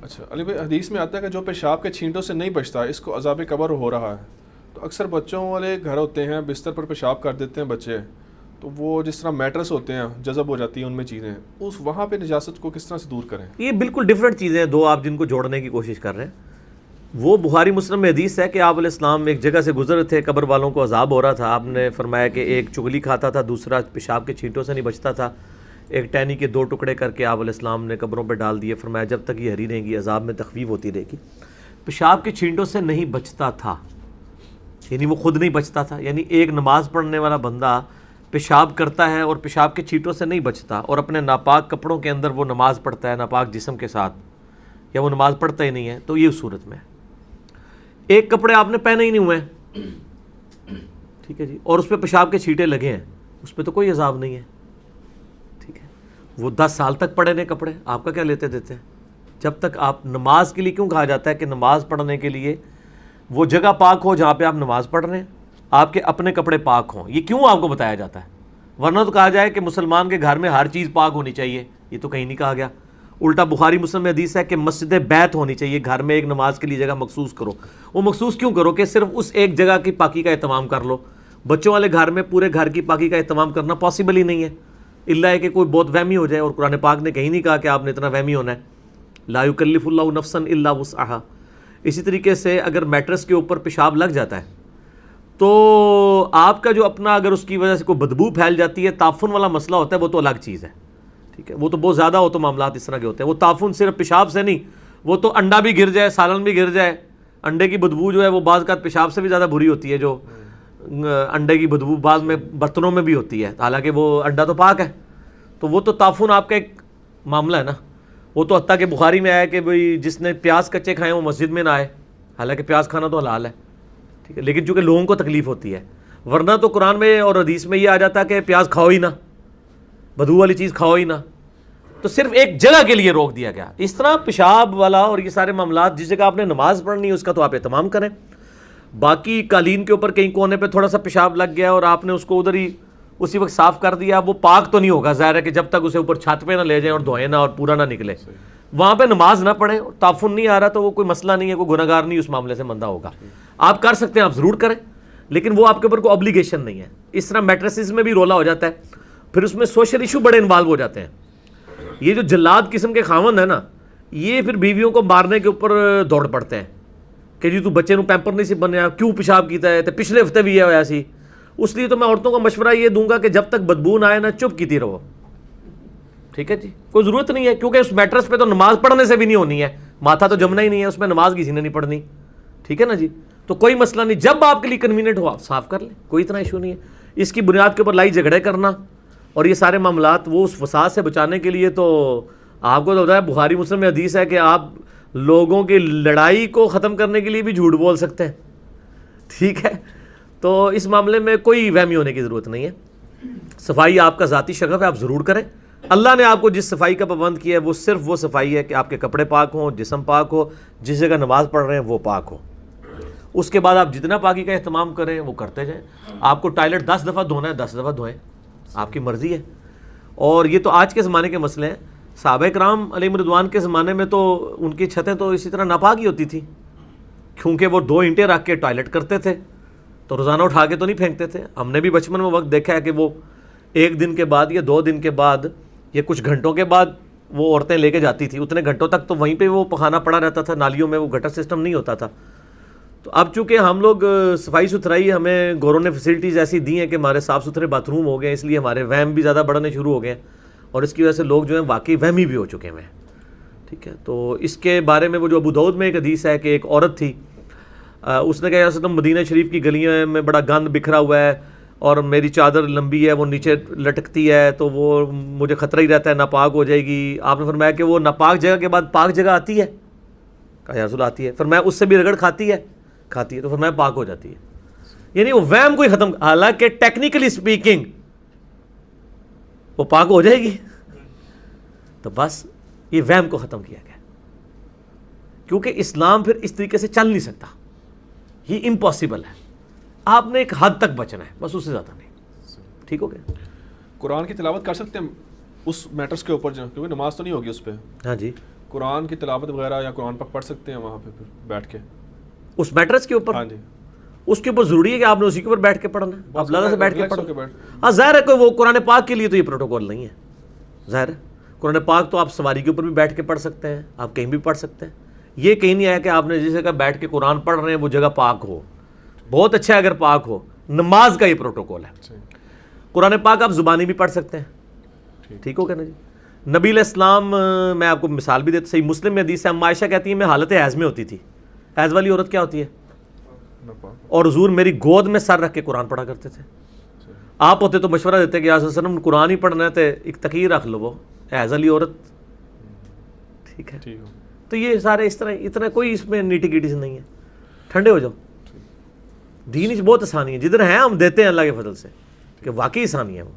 اچھا علی بھائی، حدیث میں آتا ہے کہ جو پیشاب کے چھینٹوں سے نہیں بچتا اس کو عذاب قبر ہو رہا ہے. تو اکثر بچوں والے گھر ہوتے ہیں، بستر پر پیشاب کر دیتے ہیں بچے، تو وہ جس طرح میٹرس ہوتے ہیں جذب ہو جاتی ہیں ان میں چیزیں، اس وہاں پہ نجاست کو کس طرح سے دور کریں؟ یہ بالکل ڈفرینٹ چیزیں ہیں دو، آپ جن کو جوڑنے کی کوشش کر رہے ہیں. وہ بخاری مسلم میں حدیث ہے کہ آپ علیہ السلام ایک جگہ سے گزر تھے، قبر والوں کو عذاب ہو رہا تھا. آپ نے فرمایا کہ ایک چغلی کھاتا تھا، دوسرا پیشاب کے چھینٹوں سے نہیں بچتا تھا. ایک ٹہنی کے 2 ٹکڑے کر کے آپ علیہ السلام نے قبروں پہ ڈال دیے. فرمایا جب تک یہ ہری رہیں گی عذاب میں تخفیف ہوتی رہے گی. پیشاب کے چھینٹوں سے نہیں بچتا تھا یعنی وہ خود نہیں بچتا تھا. یعنی ایک نماز پڑھنے والا بندہ پیشاب کرتا ہے اور پیشاب کے چھینٹوں سے نہیں بچتا اور اپنے ناپاک کپڑوں کے اندر وہ نماز پڑھتا ہے ناپاک جسم کے ساتھ، یا وہ نماز پڑھتا ہی نہیں ہے، تو یہ صورت میں ایک کپڑے آپ نے پہنے ہی نہیں ہوئے ہیں، ٹھیک ہے جی، اور اس پہ پیشاب کے چھینٹے لگے ہیں، اس پہ تو کوئی عذاب نہیں ہے. ٹھیک ہے، وہ 10 سال تک پڑے نے کپڑے، آپ کا کیا لیتے دیتے ہیں؟ جب تک آپ نماز کے لیے کیوں کہا جاتا ہے کہ نماز پڑھنے کے لیے وہ جگہ پاک ہو جہاں پہ آپ نماز پڑھ رہے ہیں، آپ کے اپنے کپڑے پاک ہوں. یہ کیوں آپ کو بتایا جاتا ہے؟ ورنہ تو کہا جائے کہ مسلمان کے گھر میں ہر چیز پاک ہونی چاہیے، یہ تو کہیں نہیں کہا گیا. الٹا بخاری مسلم میں حدیث ہے کہ مسجد بیت ہونی چاہیے، گھر میں ایک نماز کے لیے جگہ مخصوص کرو. وہ مخصوص کیوں کرو؟ کہ صرف اس ایک جگہ کی پاکی کا اہتمام کر لو. بچوں والے گھر میں پورے گھر کی پاکی کا اہتمام کرنا پاسبل ہی نہیں ہے، الا ہے کہ کوئی بہت وہمی ہو جائے. اور قرآن پاک نے کہیں نہیں کہا کہ آپ نے اتنا وہمی ہونا ہے. لا یکلف اللہ نفسا الا وسعہا. اسی طریقے سے اگر میٹرس کے اوپر پیشاب لگ جاتا ہے تو آپ کا جو اپنا اگر اس کی وجہ سے کوئی بدبو پھیل جاتی ہے، تعفن والا مسئلہ ہوتا ہے، وہ تو الگ چیز ہے. ٹھیک ہے، وہ تو بہت زیادہ ہو تو معاملات اس طرح کے ہوتے ہیں. وہ تعفن صرف پیشاب سے نہیں، وہ تو انڈا بھی گر جائے، سالن بھی گر جائے، انڈے کی بدبو جو ہے وہ بعض کا پیشاب سے بھی زیادہ بری ہوتی ہے. جو انڈے کی بدبو بعض میں برتنوں میں بھی ہوتی ہے، حالانکہ وہ انڈا تو پاک ہے. تو وہ تو تعفن آپ کا ایک معاملہ ہے نا. وہ تو حتیٰ کہ بخاری میں آیا کہ بھئی جس نے پیاز کچے کھائے وہ مسجد میں نہ آئے، حالانکہ پیاز کھانا تو حلال ہے. ٹھیک ہے، لیکن چونکہ لوگوں کو تکلیف ہوتی ہے. ورنہ تو قرآن میں اور حدیث میں یہ آ جاتا ہے کہ پیاز کھاؤ ہی نہ، بدبو والی چیز کھاؤ ہی نہ. تو صرف ایک جگہ کے لیے روک دیا گیا. اس طرح پیشاب والا اور یہ سارے معاملات جس جگہ آپ نے نماز پڑھنی ہے اس کا تو آپ اہتمام کریں. باقی قالین کے اوپر کہیں کونے پہ تھوڑا سا پیشاب لگ گیا اور آپ نے اس کو ادھر ہی اسی وقت صاف کر دیا، وہ پاک تو نہیں ہوگا. ظاہر ہے کہ جب تک اسے اوپر چھت پہ نہ لے جائیں اور دھوئیں نہ اور پورا نہ نکلے، وہاں پہ نماز نہ پڑھیں. تعفن نہیں آ رہا تو وہ کوئی مسئلہ نہیں ہے، کوئی گناہ گار نہیں اس معاملے سے بندہ ہوگا. آپ کر سکتے ہیں، آپ ضرور کریں، لیکن وہ آپ کے اوپر کوئی obligation نہیں ہے. اس طرح میٹریسز میں بھی رولا ہو جاتا ہے، پھر اس میں سوشل ایشو بڑے انوالو ہو جاتے ہیں. یہ جو جلاد قسم کے خاوند ہیں نا، یہ پھر بیویوں کو مارنے کے اوپر دوڑ پڑتے ہیں کہ جی تو بچے نو پیمپر نہیں سی بنیا، کیوں پیشاب کیتا ہے، تو پچھلے ہفتے بھی یہ ہوا سی. اس لیے تو میں عورتوں کو مشورہ یہ دوں گا کہ جب تک بدبو نہ آئے نا چپ کیتی رہو. ٹھیک ہے جی، کوئی ضرورت نہیں ہے، کیونکہ اس میٹرس پہ تو نماز پڑھنے سے بھی نہیں ہونی ہے، ماتھا تو جمنا ہی نہیں ہے، اس میں نماز کسی نے نہیں پڑھنی. ٹھیک ہے نا جی، تو کوئی مسئلہ نہیں، جب آپ کے لیے کنوینئنٹ ہو آپ صاف کر لیں، کوئی اتنا ایشو نہیں ہے. اس کی بنیاد کے اوپر لائی جھگڑے کرنا اور یہ سارے معاملات وہ اس فساد سے بچانے کے لیے، تو آپ کو تو ہوتا ہے بخاری مسلم میں حدیث ہے کہ آپ لوگوں کی لڑائی کو ختم کرنے کے لیے بھی جھوٹ بول سکتے ہیں. ٹھیک ہے، تو اس معاملے میں کوئی وہمی ہونے کی ضرورت نہیں ہے. صفائی آپ کا ذاتی شغف ہے، آپ ضرور کریں. اللہ نے آپ کو جس صفائی کا پابند کیا ہے وہ صرف وہ صفائی ہے کہ آپ کے کپڑے پاک ہوں، جسم پاک ہو، جس جگہ نماز پڑھ رہے ہیں وہ پاک ہو. اس کے بعد آپ جتنا پاکی کا اہتمام کریں وہ کرتے جائیں. آپ کو ٹائلٹ 10 دفعہ دھونا ہے 10 دفعہ دھوئیں، آپ کی مرضی ہے. اور یہ تو آج کے زمانے کے مسئلے ہیں. صحابہ کرام علیہم رضوان کے زمانے میں تو ان کی چھتیں تو اسی طرح ناپاک ہی ہوتی تھی، کیونکہ وہ 2 اینٹیں رکھ کے ٹوائلٹ کرتے تھے، تو روزانہ اٹھا کے تو نہیں پھینکتے تھے. ہم نے بھی بچپن میں وقت دیکھا ہے کہ وہ 1 دن کے بعد یا 2 دن کے بعد یا کچھ گھنٹوں کے بعد وہ عورتیں لے کے جاتی تھی. اتنے گھنٹوں تک تو وہیں پہ وہ پخانہ پڑا رہتا تھا، نالیوں میں وہ گٹر سسٹم نہیں ہوتا تھا. تو اب چونکہ ہم لوگ صفائی ستھرائی ہمیں گوروں نے فیسلٹیز ایسی دی ہیں کہ ہمارے صاف ستھرے باتھ روم ہو گئے، اس لیے ہمارے وہم بھی زیادہ بڑھنے شروع ہو گئے ہیں اور اس کی وجہ سے لوگ جو ہیں واقعی وہمی بھی ہو چکے ہیں. ٹھیک ہے، تو اس کے بارے میں وہ جو ابو داؤد میں ایک حدیث ہے کہ ایک عورت تھی، اس نے کہا یا رسول اللہ مدینہ شریف کی گلیوں میں بڑا گند بکھرا ہوا ہے اور میری چادر لمبی ہے وہ نیچے لٹکتی ہے تو وہ مجھے خطرہ ہی رہتا ہے ناپاک ہو جائے گی. آپ نے فرمایا کہ وہ ناپاک جگہ کے بعد پاک جگہ آتی ہے؟ کہا یا رسول اللہ آتی ہے. فرمایا اس سے بھی رگڑ کھاتی ہے؟ کھاتی ہے. تو فرمایا پاک ہو جاتی ہے. یعنی وہ وہم کوئی ختم، حالانکہ ٹیکنیکلی سپیکنگ وہ پاک ہو جائے گی. تو بس یہ وہم کو ختم کیا گیا، کیونکہ اسلام پھر اس طریقے سے چل نہیں سکتا، یہ امپاسبل ہے. آپ نے ایک حد تک بچنا ہے، بس اس سے زیادہ نہیں. ٹھیک ہو گیا. قرآن کی تلاوت کر سکتے ہیں اس میٹرس کے اوپر جو، کیونکہ نماز تو نہیں ہوگی اس پہ. ہاں جی، قرآن کی تلاوت وغیرہ یا قرآن پاک پڑھ سکتے ہیں وہاں پہ پھر بیٹھ کے؟ اس میٹرس کے اوپر؟ ہاں جی. اس کے اوپر ضروری ہے کہ آپ نے اسی کے اوپر بیٹھ کے پڑھنا ہے؟ آپ لگا سے بیٹھ کے ریلیکس ہو پڑھنا. بیٹھ. ہاں ظاہر ہے کوئی وہ قرآن پاک کے لیے تو یہ پروٹوکول نہیں ہے. ظاہر ہے قرآن پاک تو آپ سواری کے اوپر بھی بیٹھ کے پڑھ سکتے ہیں, آپ کہیں بھی پڑھ سکتے ہیں. یہ کہیں نہیں آیا کہ آپ نے جیسے کہا بیٹھ کے قرآن پڑھ رہے ہیں وہ جگہ پاک ہو. بہت اچھا ہے اگر پاک ہو. نماز کا یہ پروٹوکول ہے. قرآن پاک آپ زبانی بھی پڑھ سکتے ہیں, ٹھیک ہو گیا نا جی. نبی علیہ السلام, میں آپ کو مثال بھی دیتا, صحیح مسلم میں حدیث ہے, اما عائشہ کہتی ہیں میں حالت حیض میں ہوتی تھی. حیض والی عورت کیا ہوتی ہے؟ اور حضور میری گود میں سر رکھ کے قرآن پڑھا کرتے تھے. آپ ہوتے تو مشورہ دیتے کہ یا رسول اللہ علیہ وسلم قرآن ہی پڑھنا ہے تو ایک تقیر رکھ لو, وہ حیض والی عورت. ٹھیک ہے, تو یہ سارے اس طرح, اتنا کوئی اس میں نیٹی گیٹی سے نہیں ہے. ٹھنڈے ہو جاؤ. دین بہت آسانی ہے, جدھر ہیں ہم دیتے ہیں اللہ کے فضل سے, کہ واقعی آسانی ہے وہ.